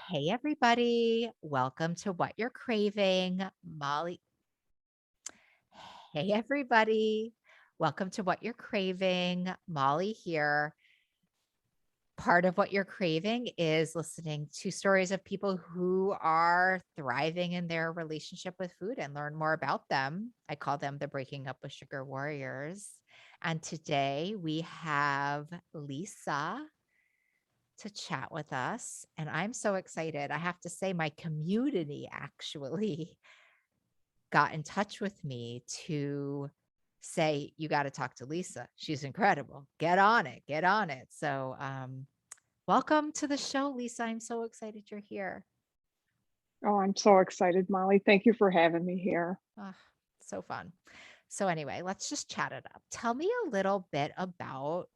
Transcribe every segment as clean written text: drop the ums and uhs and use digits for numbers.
Hey, everybody. Welcome to What You're Craving. Molly. Hey, everybody. Welcome to What You're Craving. Molly here. Part of What You're Craving is listening to stories of people who are thriving in their relationship with food and learn more about them. I call them the Breaking Up with Sugar Warriors. And today we have Lisa to chat with us. And I'm so excited. I have to say, my community actually got in touch with me to say, you got to talk to Lisa. She's incredible. Get on it. Get on it. So, welcome to the show, Lisa. I'm so excited you're here. Oh, I'm so excited, Molly. Thank you for having me here. Oh, so fun. So, anyway, let's just chat it up. Tell me a little bit about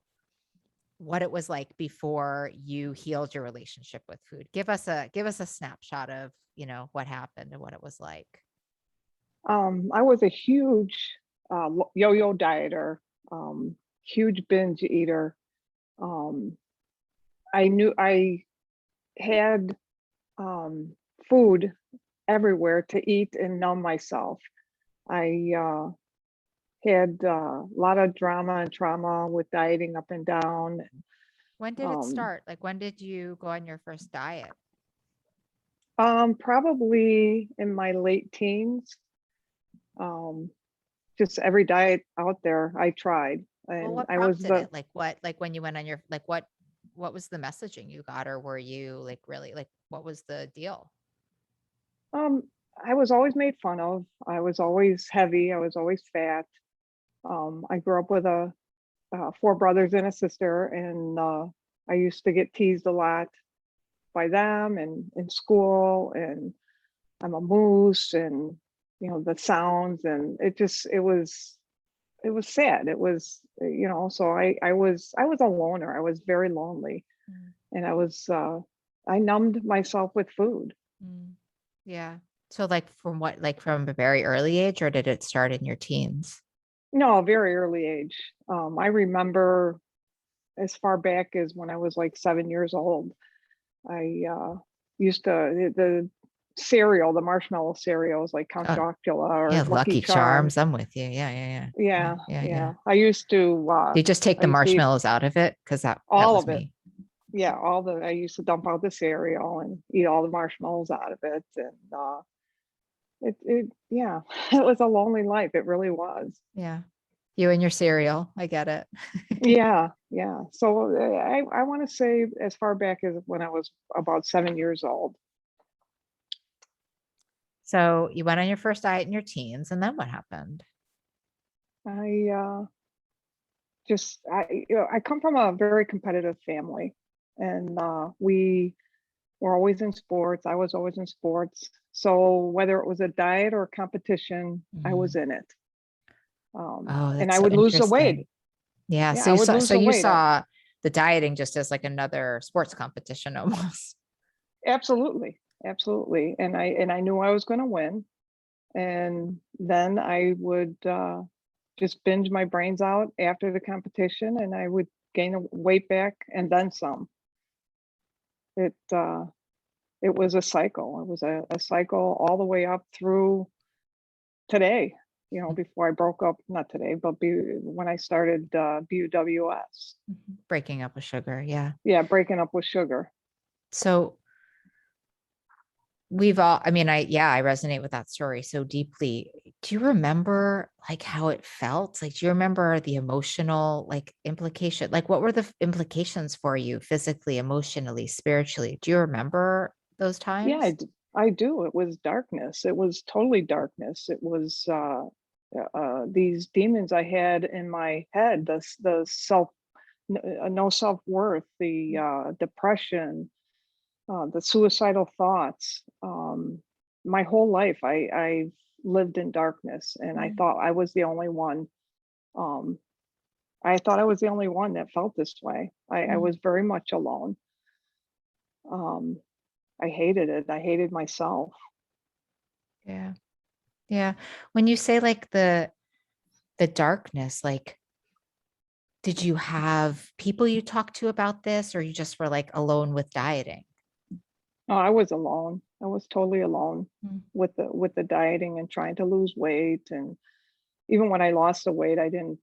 what it was like before you healed your relationship with food. Give us a snapshot of, what happened and what it was like. I was a huge yo-yo dieter, huge binge eater. Um, I knew I had food everywhere to eat and numb myself. I had a lot of drama and trauma with dieting up and down. When did it Um, start? Like, when did you go on your first diet? Probably in my late teens. Um, just every diet out there I tried, Well, and what I was prompted the it? Like when you went on your, what was the messaging you got? Or were you like, really, like, what was the deal? um I was always made fun of. I was always heavy. I was always fat. I grew up with four brothers and a sister, and I used to get teased a lot by them and in school. And I'm a moose, and the sounds, and it was sad. It was, so I was a loner. I was very lonely, Mm, and I numbed myself with food. mm. Yeah. So like from what, like from a very early age, or did it start in your teens? No, a very early age. I remember as far back as when I was like 7 years old. I used to the cereal, the marshmallow cereals like Count Oh, Chocula yeah. or Lucky Lucky Charms. Charms. I'm with you. Yeah. Yeah. Yeah. Yeah. Yeah, Yeah. Yeah. yeah. I used to Do you just take I the used to eat marshmallows out of it? Cause that all was of it. me. Yeah, I used to dump out the cereal and eat all the marshmallows out of it. And yeah, it was a lonely life. It really was. Yeah. You and your cereal. I get it. Yeah, yeah. So I want to say as far back as when I was about 7 years old. So you went on your first diet in your teens, and then what happened? I I come from a very competitive family, and we were always in sports. I was always in sports. So whether it was a diet or a competition, I was Mhm. in it. Oh, And that's I so would lose the weight. interesting. Yeah. Yeah, So I you would saw, lose so the you weight. saw the dieting just as like another sports competition almost. Absolutely, absolutely. And I knew I was going to win. And then I would just binge my brains out after the competition, and I would gain a weight back and then some. It it was a cycle. It was a cycle all the way up through today. Before I broke up, not today, but when I started BUWS. Breaking up with sugar. Yeah. Yeah, breaking up with sugar. So we've all, I resonate with that story so deeply. Do you remember like how it felt? Like, do you remember the emotional like implication? Like, what were the implications for you physically, emotionally, spiritually? Do you remember those Yeah, times? I do. It was darkness. It was totally darkness. It was these demons I had in my head, the no self-worth, the depression, the suicidal thoughts. My whole life, I lived in darkness, and I Mm, thought I was the only one. Um, I thought I was the only one that felt this way. I mm. was very much alone. Um, I hated it. I hated myself. Yeah. Yeah. When you say like the darkness, like did you have people you talked to about this, or you just were like alone with dieting? Oh, I was alone. I was totally alone Mm. with the dieting and trying to lose weight. And even when I lost the weight, I didn't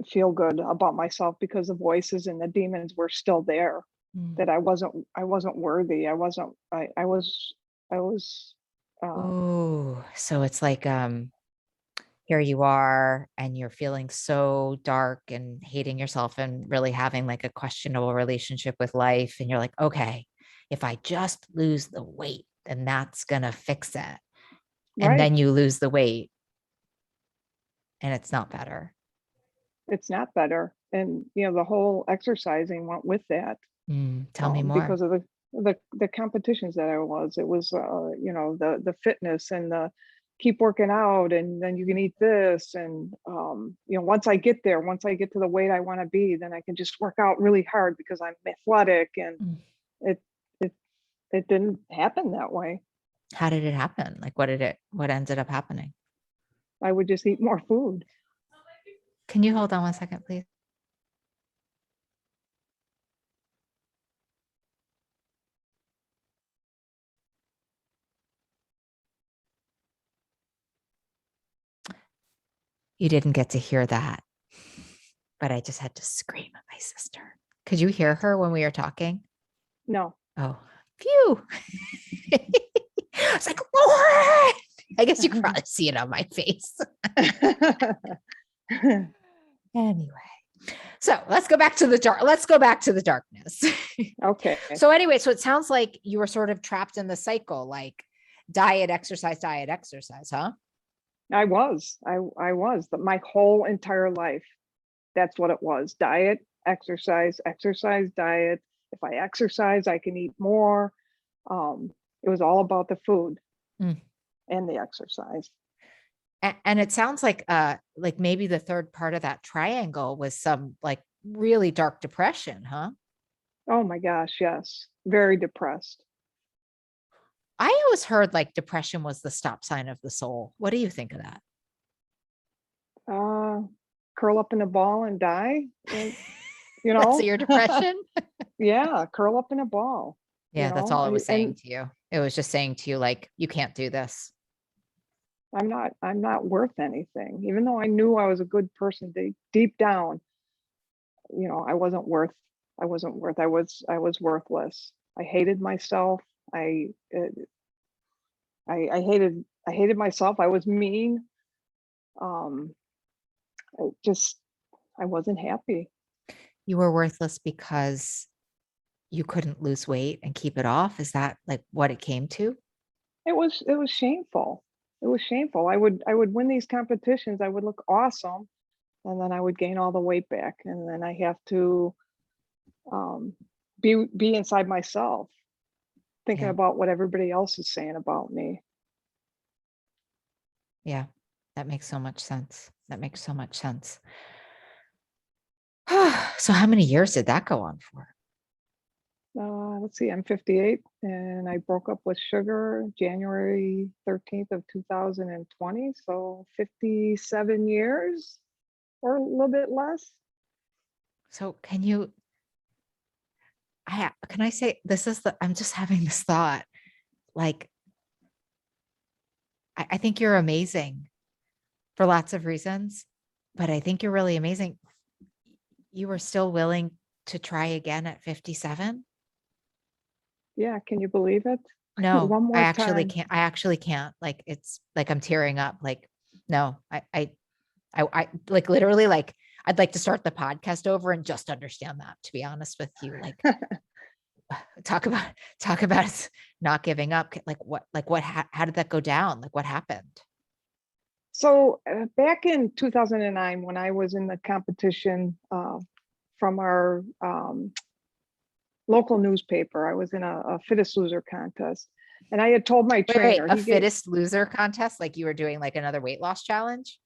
feel good about myself because the voices and the demons were still there, Mm. that I wasn't worthy. I was uh Oh, so it's like here you are and you're feeling so dark and hating yourself and really having like a questionable relationship with life. And you're like, okay, if I just lose the weight, then that's going to fix it. And right. then you lose the weight and it's not better. It's not better. And the whole exercising went with that. Tell me more. Because of the competitions that I was. It was the fitness and the keep working out, and then you can eat this, and once I get there, once I get to the weight I want to be, then I can just work out really hard because I'm athletic. And Mm. it it it didn't happen that way. How did it happen? Like, what ended up happening? I would just eat more food. Can you hold on one second, please? You didn't get to hear that, but I just had to scream at my sister. Could you hear her when we were talking? No. Oh, phew. I was like, Lord. I guess you can probably see it on my face. Anyway, so let's go back to the dark. Let's go back to the darkness. Okay. So anyway, so it sounds like you were sort of trapped in the cycle, like diet, exercise, huh? I was, but my whole entire life, that's what it was. Diet, exercise, exercise, diet. If I exercise, I can eat more. It was all about the food Mm. and the exercise. And it sounds like maybe the third part of that triangle was some like really dark depression, huh? Oh my gosh, yes. Very depressed. I always heard like depression was the stop sign of the soul. What do you think of that? Uh, curl up in a ball and die. You That's know, your depression? yeah, curl up in a ball. Yeah, that's all it was saying And to you. It was just saying to you, like, you can't do this. I'm not worth anything, even though I knew I was a good person. Deep down, I wasn't worth. I was worthless. I hated myself. I uh, I hated myself. I was mean. Um, I just I wasn't happy. You were worthless because you couldn't lose weight and keep it off. Is that like what it came to? It was shameful. It was shameful. I would win these competitions. I would look awesome, and then I would gain all the weight back, and then I have to um, be inside myself, thinking Yeah. about what everybody else is saying about me. Yeah. That makes so much sense. That makes so much sense. So how many years did that go on for? Let's see, I'm 58, and I broke up with sugar January 13th of 2020, so 57 years or a little bit less. So can I say this is I'm just having this thought. Like, I think you're amazing for lots of reasons, but I think you're really amazing. You were still willing to try again at 57? Yeah, can you believe it? No, One I more actually time. can't. I actually can't. Like, it's like I'm tearing up. Like, no, I like literally like I'd like to start the podcast over and just understand that, to be honest with you. Like, talk about talk about not giving up. How did that go down? Like, what happened? So back in 2009, when I was in the competition from our local newspaper, I was in a fittest loser contest, and I had told my Wait, trainer, a he gave, fittest loser contest? Like you were doing like another weight loss challenge?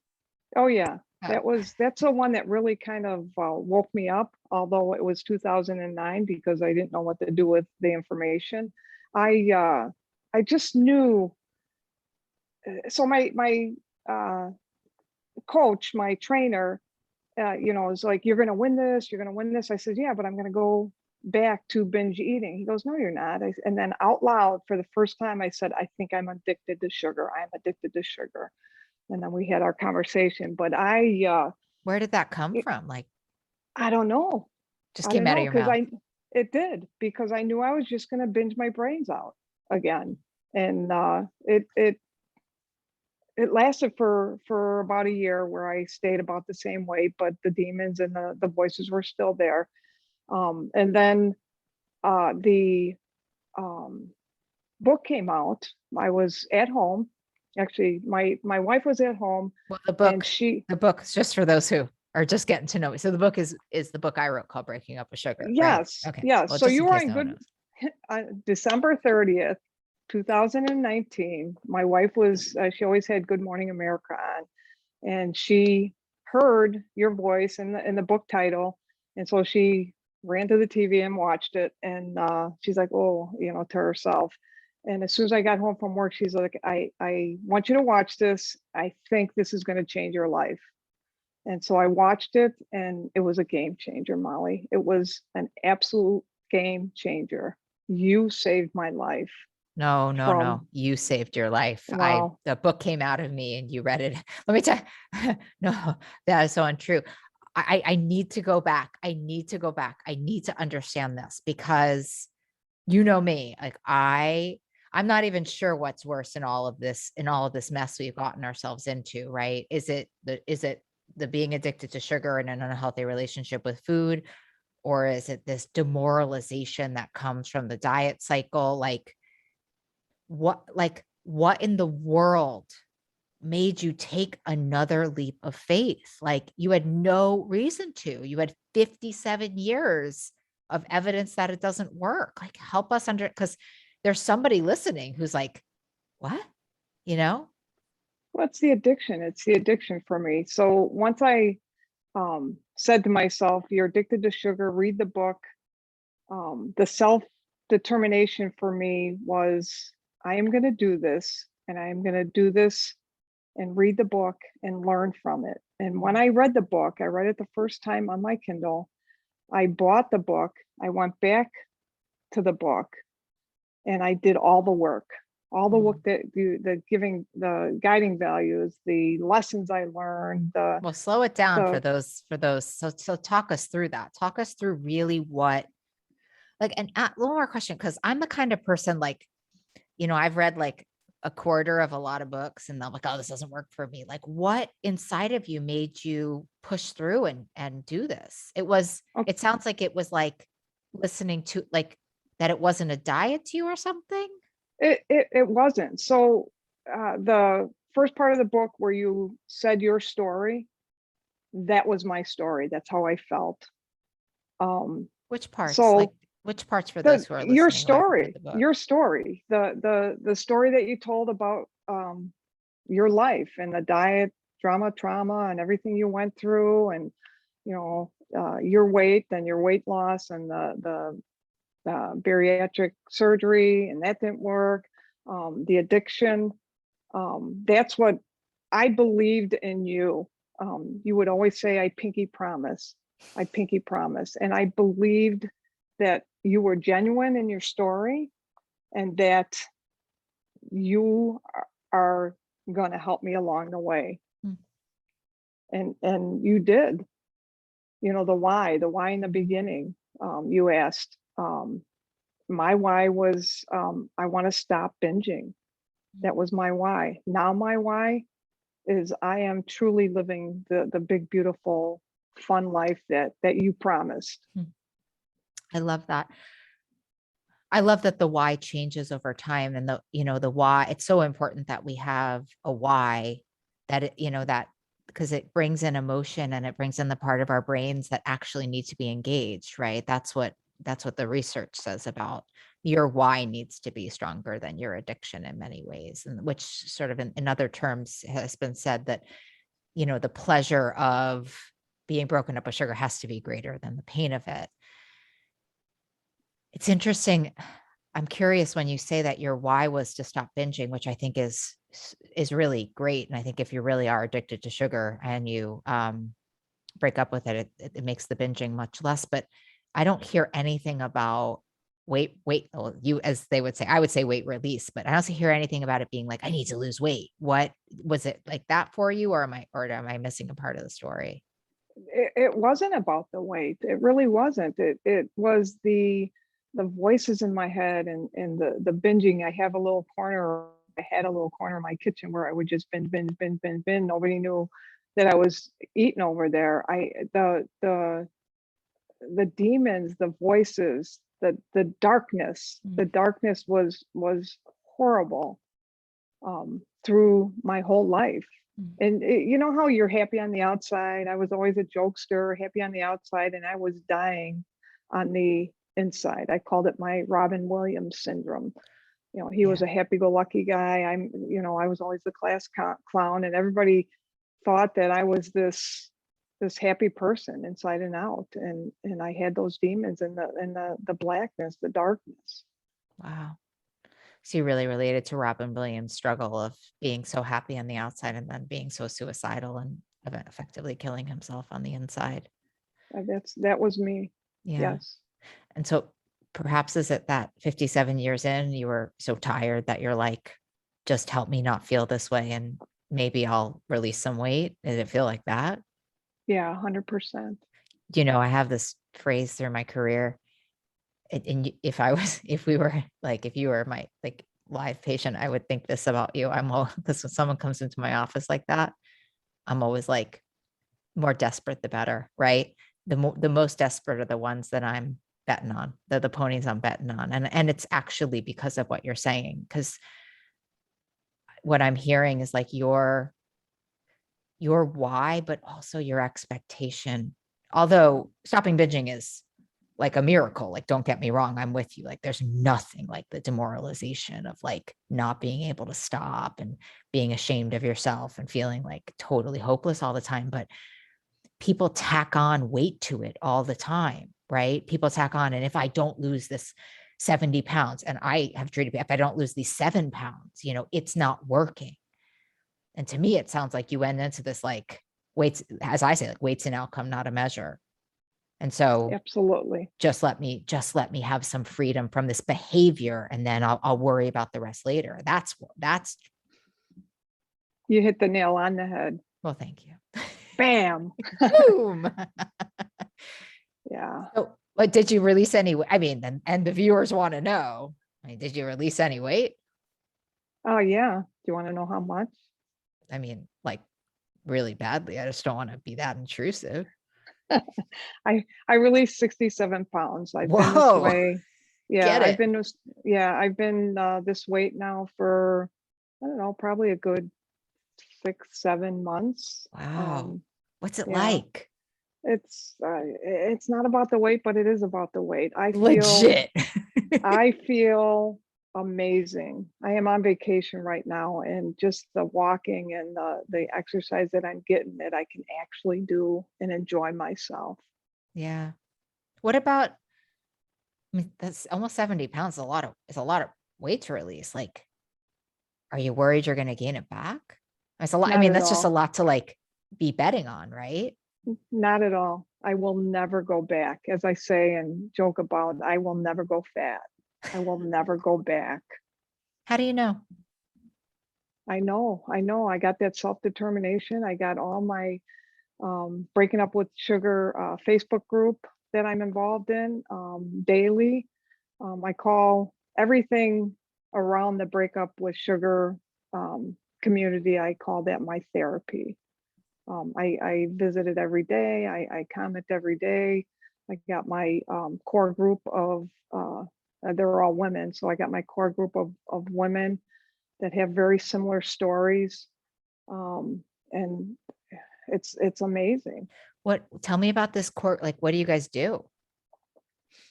oh yeah, Oh, that's the one that really kind of woke me up. Although it was 2009, because I didn't know what to do with the information. I just knew. So my uh, coach, my trainer, was like, "You're going to win this. You're going to win this." I said, "Yeah, but I'm going to go back to binge eating. He goes, no, you're not. And then out loud for the first time, I said, I think I'm addicted to sugar. I'm addicted to sugar. And then we had our conversation, but Where did that come from? Like, I don't know. just I came don't out of know. your mouth. It did, because I knew I was just going to binge my brains out again. And, it lasted for about a year where I stayed about the same weight, but the demons and the voices were still there. And then the um, book came out. I was at home. Actually, my wife was at home, Well, and the book is just for those who are just getting to know me. So the book is the book I wrote called Breaking Up with Sugar, right? yes, Okay. yes. Well, So just you in were case on no one good. knows. December 30th, 2019. My wife was. She always had Good Morning America on, and she heard your voice in the book title, and so she ran to the TV and watched it, and she's like, oh, to herself. And as soon as I got home from work, she's like, I want you to watch this. I think this is going to change your life. And so I watched it, and it was a game changer, Molly. It was an absolute game changer. You saved my life No, no, no. from, You saved your life. wow. The book came out of me and you read it. Let me tell you, no, that is so untrue. I need to go back. I need to go back. I need to understand this because you know me, like I'm not even sure what's worse in all of this mess we've gotten ourselves into, right? Is it the being addicted to sugar and an unhealthy relationship with food? Or is it this demoralization that comes from the diet cycle? What in the world made you take another leap of faith? Like you had no reason to. You had 57 years of evidence that it doesn't work. Like help us because there's somebody listening who's like, what? You know? What's the addiction? It's the addiction for me. So once I said to myself, you're addicted to sugar, read the book. The self determination for me was, I am going to do this, and I am going to do this and read the book and learn from it. And when I read the book, I read it the first time on my Kindle. I bought the book. I went back to the book, and I did all the work, all the work that the giving, the guiding values, the lessons I learned, Well, slow it down the for those. So talk us through that. Talk us through really what, like, and a little more question, because I'm the kind of person like, I've read like a quarter of a lot of books and I'm like, oh, this doesn't work for me. Like what inside of you made you push through and do this? It sounds like it was like listening to like that it wasn't a diet to you or something. it wasn't. So the first part of the book where you said your story, that was my story. That's how I felt. Um, Which parts? Like so which parts for those who are listening who haven't read the book? your story, the story that you told about your life and the diet, drama, trauma, and everything you went through, and your weight and your weight loss, and the bariatric surgery, and that didn't work. The addiction. That's what I believed in you. You would always say, I pinky promise. I pinky promise. And I believed that you were genuine in your story, and that you are going to help me along the way. Mm. And you did. The why in the beginning. You asked. My why was, I want to stop binging. That was my why. Now my why is, I am truly living the big, beautiful, fun life that you promised. I love that. I love that the why changes over time and the why. It's so important that we have a why that because it brings in emotion and it brings in the part of our brains that actually need to be engaged, right? That's what the research says about your why needs to be stronger than your addiction in many ways. And which sort of in other terms has been said that, the pleasure of being broken up with sugar has to be greater than the pain of it. It's interesting. I'm curious when you say that your why was to stop binging, which I think is really great. And I think if you really are addicted to sugar and you break up with it, it makes the binging much less. But I don't hear anything about weight. Well, you, as they would say, I would say weight release, but I don't hear anything about it being like, I need to lose weight. What was it like that for you? Or am I missing a part of the story? It wasn't about the weight. It really wasn't. It was the voices in my head, and the binging. I have a little corner. I had a little corner in my kitchen where I would just bin. Nobody knew that I was eating over there. The demons, the voices, the darkness. The darkness was horrible through my whole life. And you know how you're happy on the outside? I was always a jokester, happy on the outside, and I was dying on the inside. I called it my Robin Williams syndrome. He was Yeah. a happy-go-lucky guy. I was always the class clown, and everybody thought that I was this happy person inside and out. And I had those demons and the blackness, the darkness. Wow. So you really related to Robin Williams' struggle of being so happy on the outside and then being so suicidal and effectively killing himself on the inside. That was me. Yeah. Yes. And so perhaps is it that 57 years in, you were so tired that you're like, just help me not feel this way and maybe I'll release some weight. Did it feel like that? Yeah, 100%. I have this phrase through my career. And if we were like, if you were my like live patient, I would think this about you. This when someone comes into my office like that, I'm always like, more desperate, the better, right? The most desperate are the ones that I'm betting on. They're the ponies I'm betting on. And it's actually because of what you're saying. Because what I'm hearing is like your why, but also your expectation. Although stopping binging is like a miracle. Like, don't get me wrong, I'm with you. Like, there's nothing like the demoralization of like not being able to stop and being ashamed of yourself and feeling like totally hopeless all the time. But people tack on weight to it all the time, right? People tack on, and if I don't lose this 70 pounds, and I have treated, if I don't lose these 7 pounds, it's not working. And to me, it sounds like you went into this like weights, as I say, like weights an outcome, not a measure. And so Absolutely. just let me have some freedom from this behavior, and then I'll worry about the rest later. That's You hit the nail on the head. well, thank you. Bam. Boom. Yeah. So, but did you release any? I mean, and the viewers want to know. I mean, did you release any weight? Oh yeah. Do you want to know how much? I mean, like really badly. I just don't want to be that intrusive. I released 67 pounds. I've been this Whoa, way. Yeah, get I've it? been this, yeah, I've been this weight now for, I don't know, probably a good 6, 7 months. Wow. What's it Yeah, like? it's not about the weight, but it is about the weight. Legit. I feel amazing. I am on vacation right now, and just the walking and the exercise that I'm getting, that I can actually do and enjoy myself. Yeah. What about, I mean, that's almost 70 pounds. It's a lot of weight to release. Like, are you worried you're going to gain it back? It's a lot. I Not mean, at that's just a all. lot to like be betting on, right? Not at all. I will never go back. As I say and joke about, I will never go fat. I will never go back. How do you know? I know. I got that self-determination. I got all my breaking up with sugar Facebook group that I'm involved in daily. I call everything around the breakup with sugar community, I call that my therapy. I visit it every day. I comment every day. I got my core group of, they're all women. So I got my core group of women that have very similar stories. And it's amazing. Tell me about this court. Like, what do you guys do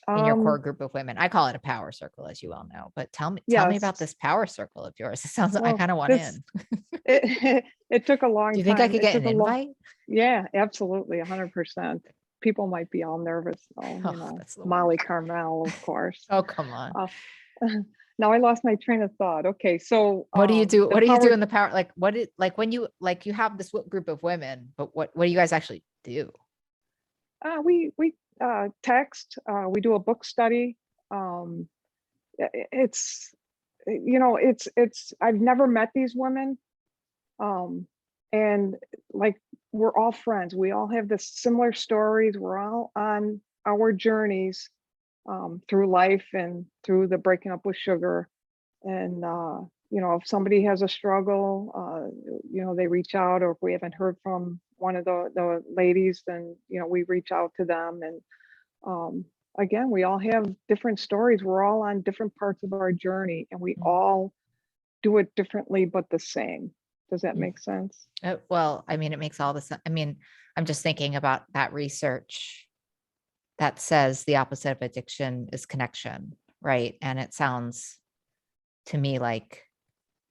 in your core Um, group of women? I call it a power circle, as you all know, but tell me about yes. this power circle of yours. It sounds like I Well, kind of want this in. it took a Do long you think I time. could It get took an a long, invite? yeah, absolutely, 100%. People might be all nervous though, Oh, that's the Molly worst. Carmel, of course. Oh, come on. Uh, now I lost my train of thought. Okay, so What do you do? the What do you do power, in the power? Like, like when you, you have this group of women, but what do you guys actually do? we text. We do a book study. Um, it's, I've never met these women. Um, and like, we're all friends. We all have this similar stories. We're all on our journeys through life and through the breaking up with sugar. And, if somebody has a struggle, they reach out, or if we haven't heard from one of the ladies, then, we reach out to them. And um, again, we all have different stories. We're all on different parts of our journey, and we Mm, all do it differently, but the same. Does that mm. make sense? Well, I mean, it makes all the sense. I mean, I'm just thinking about that research that says the opposite of addiction is connection, right? And it sounds to me like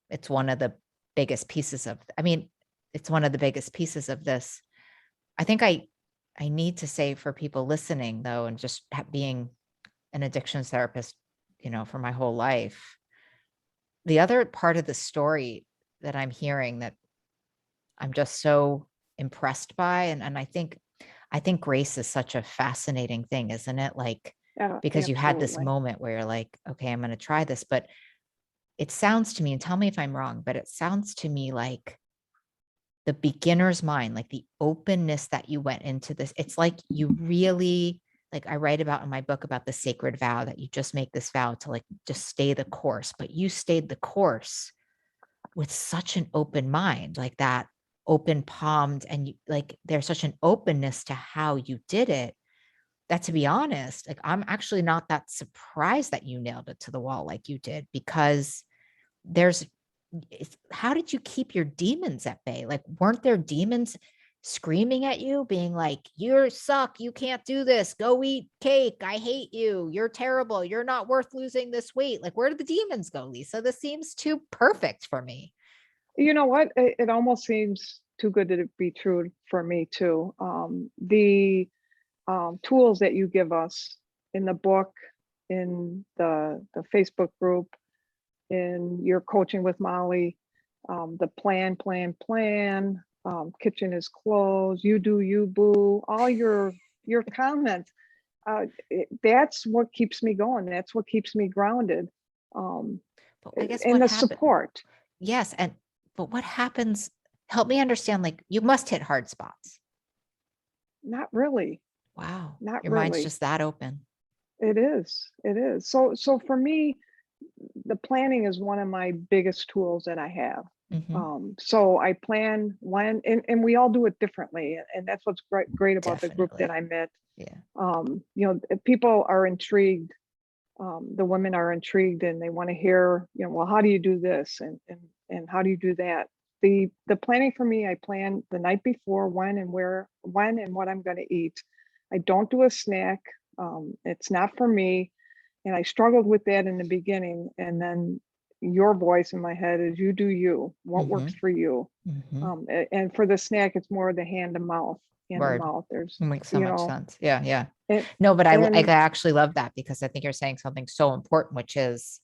it's one of the biggest pieces of, I mean, it's one of the biggest pieces of this. I think I need to say for people listening though, and just being an addictions therapist, for my whole life, the other part of the story that I'm hearing that I'm just so impressed by, and I think grace is such a fascinating thing, isn't it? Like, Yeah, because you had this absolutely. moment where you're like, okay, I'm going to try this, but it sounds to me, and tell me if I'm wrong, but it sounds to me like the beginner's mind, like the openness that you went into this. It's like you really, like I write about in my book about the sacred vow that you just make this vow to like just stay the course, but you stayed the course with such an open mind, like that open palmed, and you, like there's such an openness to how you did it that, to be honest, like I'm actually not that surprised that you nailed it to the wall like you did, because there's how did you keep your demons at bay? Like, weren't there demons screaming at you, being like, you suck, you can't do this, go eat cake, I hate you, you're terrible, you're not worth losing this weight? Like, where did the demons go, Lisa? This seems too perfect for me. You know what? It almost seems too good to be true for me too. The tools that you give us in the book, in the Facebook group, in your coaching with Molly, the plan, kitchen is closed, you do you boo, all your comments. That's what keeps me going. That's what keeps me grounded. Um, But I guess and what the happened? support. Yes, and but what happens? Help me understand. Like, you must hit hard spots. Not really. Wow, Not your mind's really. just that open. It is. It is. So for me, the planning is one of my biggest tools that I have. Hmm. So I plan when, and we all do it differently. And that's what's great about the group that Definitely. I met. Yeah. If people are intrigued. The women are intrigued and they want to hear, well, how do you do this? And how do you do that? The planning for me, I plan the night before when and what I'm going to eat. I don't do a snack. It's not for me. And I struggled with that in the beginning. And then your voice in my head is, you do you, what works Hmm. for you. Hmm. And for the snack, it's more the hand to Word. mouth. There's, Makes so you much know, sense. Yeah, yeah. and, No, but I and actually love that, because I think you're saying something so important, which is,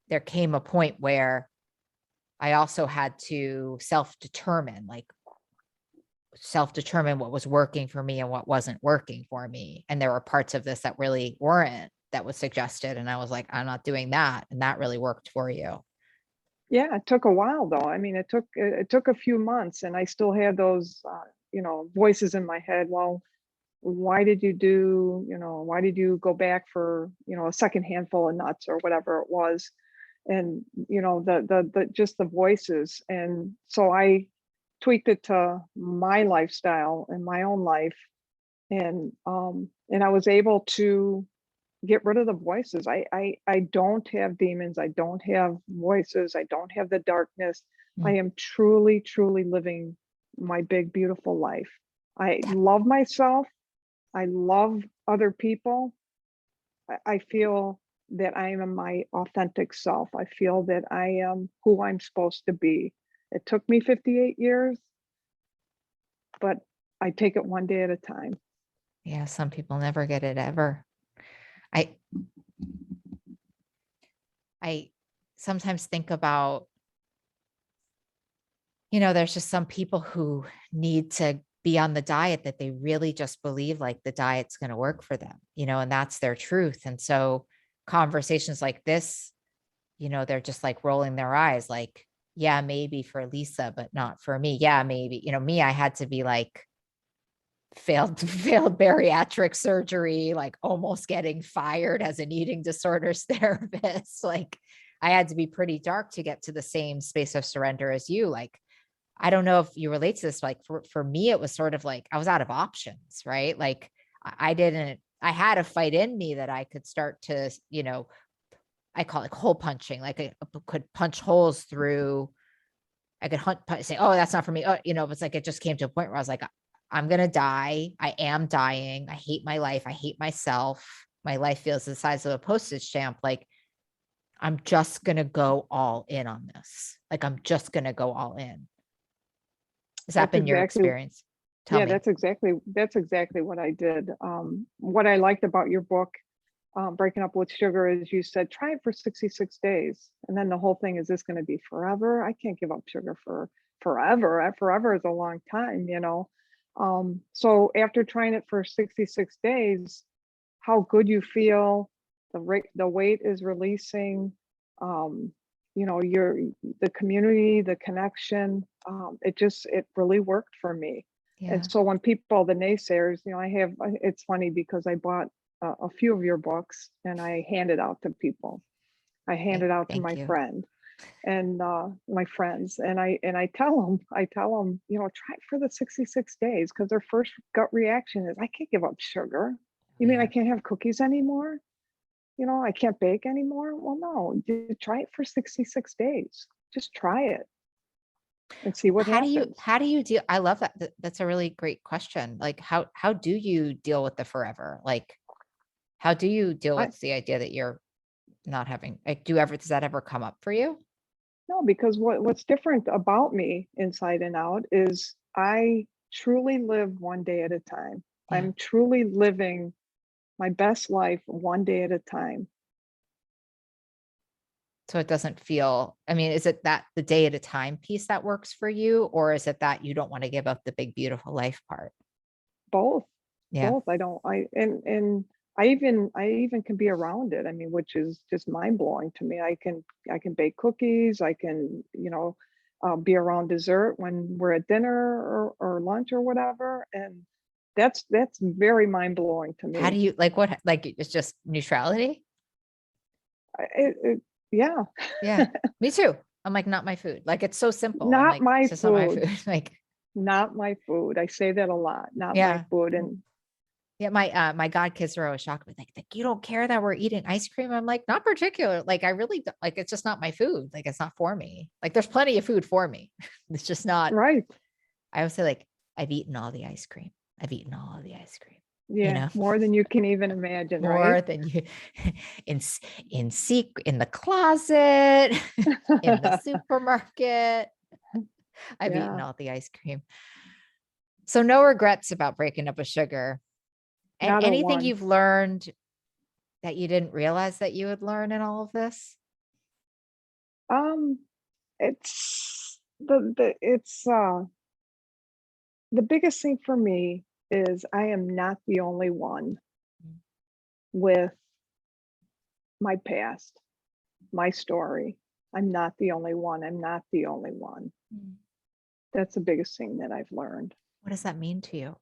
there came a point where I also had to self determine what was working for me and what wasn't working for me. And there were parts of this that really weren't, that was suggested. And I was like, I'm not doing that. And that really worked for you. yeah, it took a while though. I mean, it took a few months, and I still had those, voices in my head. Well, why did you go back for, a second handful of nuts or whatever it was? And, the just the voices. And so I tweaked it to my lifestyle and my own life. And I was able to get rid of the voices. I don't have demons. I don't have voices. I don't have the darkness. I Mm. am truly, truly living my big, beautiful life. I That- love myself. I love other people. I feel that I am my authentic self. I feel that I am who I'm supposed to be. It took me 58 years, but I take it one day at a time. Yeah, some people never get it ever. I I sometimes think about, there's just some people who need to be on the diet that they really just believe like the diet's going to work for them, and that's their truth. And so conversations like this, they're just like rolling their eyes like, yeah, maybe for Lisa, but not for me. Yeah, maybe, me, I had to be like failed bariatric surgery, like almost getting fired as an eating disorders therapist. Like I had to be pretty dark to get to the same space of surrender as you. Like, I don't know if you relate to this. Like for me, it was sort of like I was out of options, right? Like I had a fight in me that I could start to, I call it hole punching. Like I could punch holes through. I could say, oh, that's not for me. Oh, it's like, it just came to a point where I was like, I'm going to die. I am dying. I hate my life. I hate myself. My life feels the size of a postage stamp. Like I'm just going to go all in on this. Like I'm just going to go all in. Has that That's been your exactly, experience? Tell yeah, me. that's exactly what I did. What I liked about your book, Breaking Up with Sugar, is you said, try it for 66 days. And then the whole thing is, this going to be forever? I can't give up sugar for forever. Forever is a long time, So after trying it for 66 days, how good you feel, the weight is releasing, your the community, the connection, it really worked for me. And Yeah. so when people, the naysayers, it's funny because I bought a few of your books and I handed out to people. I handed out to Thank my you. friend and my friends, and I tell them, try it for the 66 days, because their first gut reaction is, I can't give up sugar. You mean I Yeah. can't have cookies anymore? I can't bake anymore? Well, no, try it for 66 days. Just try it and see what happens. How do you deal? I love that. That's a really great question. Like how do you deal with the forever? Like how do you deal I with the idea that you're not having, like, does that ever come up for you? No, because what's different about me inside and out is I truly live one day at a time. Yeah. I'm truly living my best life one day at a time. So it doesn't feel, I mean, is it that the day at a time piece that works for you? Or is it that you don't want to give up the big, beautiful life part? Both, Yeah. both. I don't. And I even can be around it. I mean, which is just mind blowing to me. I can bake cookies. I can be around dessert when we're at dinner or lunch or whatever. And that's very mind blowing to How do me. you like what, like it's just neutrality? Yeah, Yeah. Me too. I'm like, not my food. Like it's so simple. I'm not like, my it's just not my food. food. Like, Not my food. I say that a lot. Not my yeah. food. And Yeah, my god kids are always shocked with like you don't care that we're eating ice cream. I'm like, not particular. Like I really don't, like it's just not my food. Like it's not for me. Like there's plenty of food for me. It's just not. right. I would say like I've eaten all the ice cream. I've eaten all of the ice cream. You Yeah, know, more than you can even imagine, right? more than you in in the closet, in the supermarket. I've eaten Yeah, all the ice cream. So no regrets about breaking up with sugar. And not a anything one. you've learned that you didn't realize that you would learn in all of this? Um, the biggest thing for me is I am not the only one Mm, with my past, my story. I'm not the only one. I'm not the only one. mm. That's the biggest thing that I've learned. What does that mean to you?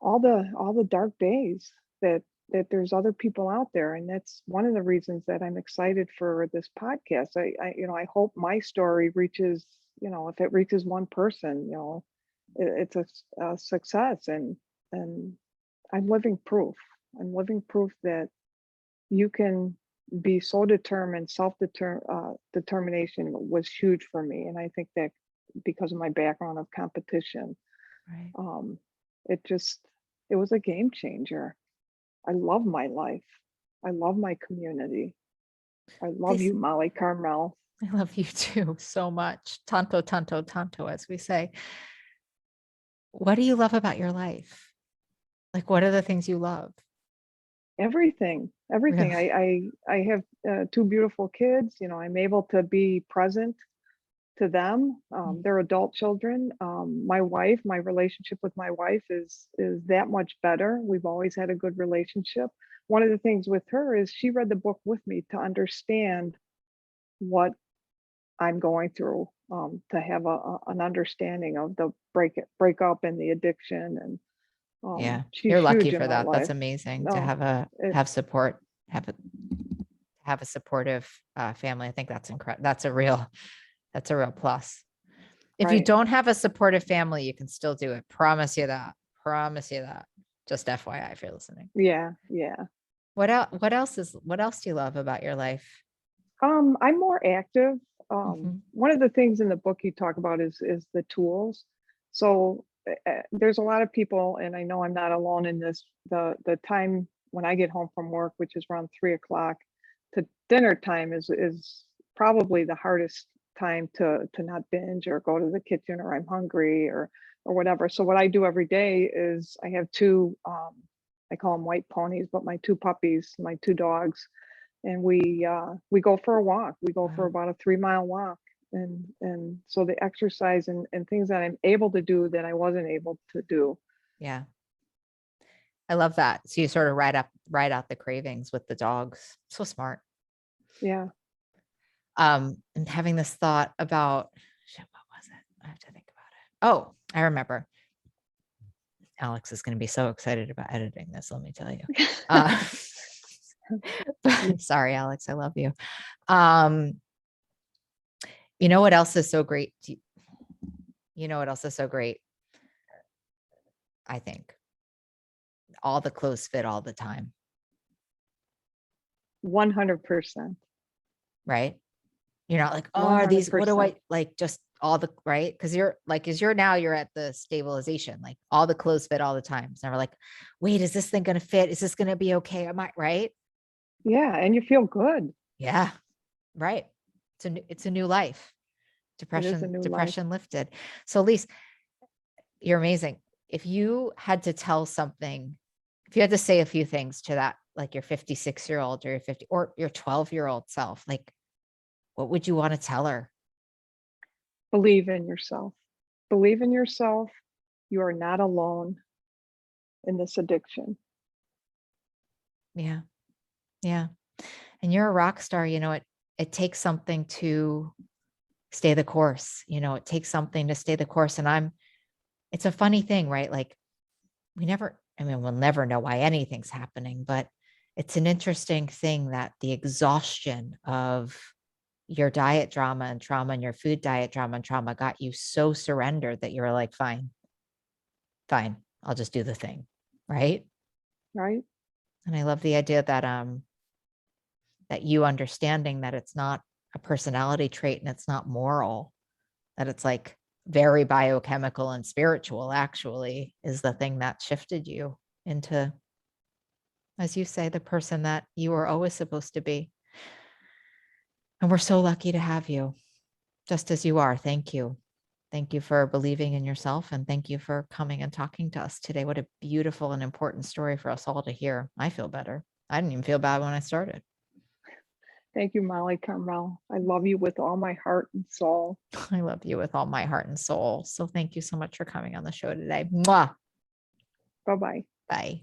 All the dark days that there's other people out there, and that's one of the reasons that I'm excited for this podcast. I hope my story reaches, if it reaches one person, it's a success. And I'm living proof. I'm living proof that you can be so determined. Determination was huge for me, and I think that because of my background of competition, Right. um, it just it was a game changer. I love my life. I love my community. I love This you, Molly Carmel. I love you too so much. Tanto, tanto, tanto, as we say. What do you love about your life? Like, what are the things you love? Everything, everything. Really? I have two beautiful kids. I'm able to be present to them. Mm. They're adult children. My relationship with my wife is that much better. We've always had a good relationship. One of the things with her is she read the book with me to understand what I'm going through, to have an understanding of the breakup and the addiction, and Yeah. she's You're lucky huge in for my that. That's life. amazing to No, it have support, have a supportive family. I think that's incredible. That's a real plus. If you right. don't have a supportive family, you can still do it. Promise you that. Promise you that. Just FYI if you're listening. Yeah, yeah. What else do you love about your life? I'm more active. Mhm. One of the things in the book you talk about is the tools. So there's a lot of people, and I know I'm not alone in this. The time when I get home from work, which is around 3 o'clock, to dinner time is probably the hardest time to not binge or go to the kitchen, or I'm hungry, or whatever. So what I do every day is I have two, I call them white ponies, but my two puppies, my two dogs, and we go for a walk. We go for Wow. about a 3 mile walk, and so the exercise and things that I'm able to do that I wasn't able to do. Yeah. I love that. So you sort of ride out the cravings with the dogs. So smart. Yeah. And having this thought about shit, what was it? I have to think about it. Oh, I remember. Alex is going to be so excited about editing this, let me tell you. Uh, sorry, Alex, I love you. Um, you know what else is so great? You know what else is so great? I think all the clothes fit all the time, 100%. right? You're not like, oh, are these, what do 100%. I like? Just all the, right? Because you're like, as you're now, you're at the stabilization, like all the clothes fit all the time. It's never like, wait, is this thing going to fit? Is this going to be okay? Am I right? Yeah, and you feel good. Yeah, right. It's a new life. It is a new life. Depression lifted. So Elise, you're amazing. If you had to tell something, if you had to say a few things to that, like your 56-year-old or your 50 or your 12-year-old self, like what would you want to tell her? Believe in yourself. Believe in yourself. You are not alone in this addiction. Yeah. Yeah. And you're a rock star. It takes something to stay the course. It takes something to stay the course. And it's a funny thing, right? Like we'll never know why anything's happening, but it's an interesting thing that the exhaustion of your diet drama and your food diet drama and trauma got you so surrendered that you were like, fine, I'll just do the thing. Right. Right? And I love the idea that you understanding that it's not a personality trait and it's not moral, that it's like very biochemical and spiritual actually is the thing that shifted you into, as you say, the person that you were always supposed to be. And we're so lucky to have you just as you are. Thank you. Thank you for believing in yourself. And thank you for coming and talking to us today. What a beautiful and important story for us all to hear. I feel better. I didn't even feel bad when I started. Thank you, Molly Carmel. I love you with all my heart and soul. I love you with all my heart and soul. So thank you so much for coming on the show today. Mwah. Bye-bye. Bye.